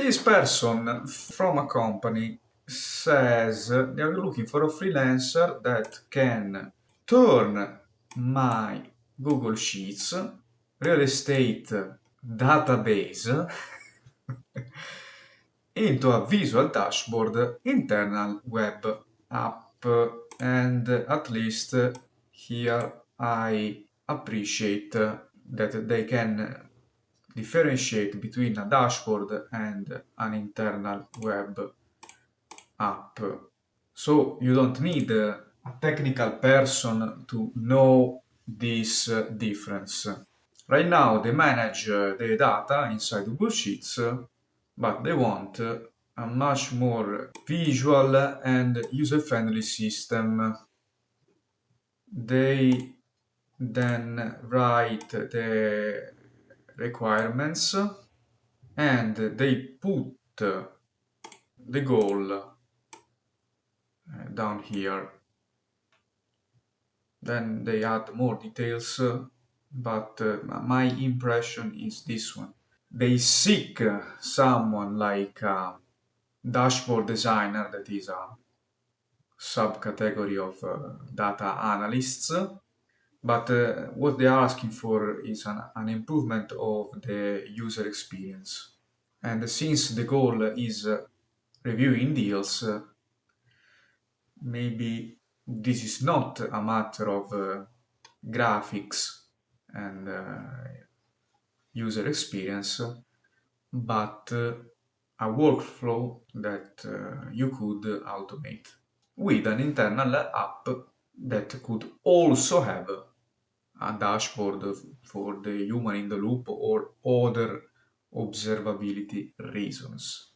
This person from a company says they are looking for a freelancer that can turn my Google Sheets real estate database into a visual dashboard internal web app, and at least here I appreciate that they can differentiate between a dashboard and an internal web app. So you don't need a technical person to know this difference. Right now they manage the data inside Google Sheets, but they want a much more visual and user-friendly system. They then write the requirements and they put the goal down here. Then they add more details, but my impression is this one. They seek someone like a dashboard designer, that is a subcategory of data analysts, but what they are asking for is an improvement of the user experience. And since the goal is reviewing deals, maybe this is not a matter of graphics and user experience, but a workflow that you could automate with an internal app that could also have a dashboard for the human in the loop or other observability reasons.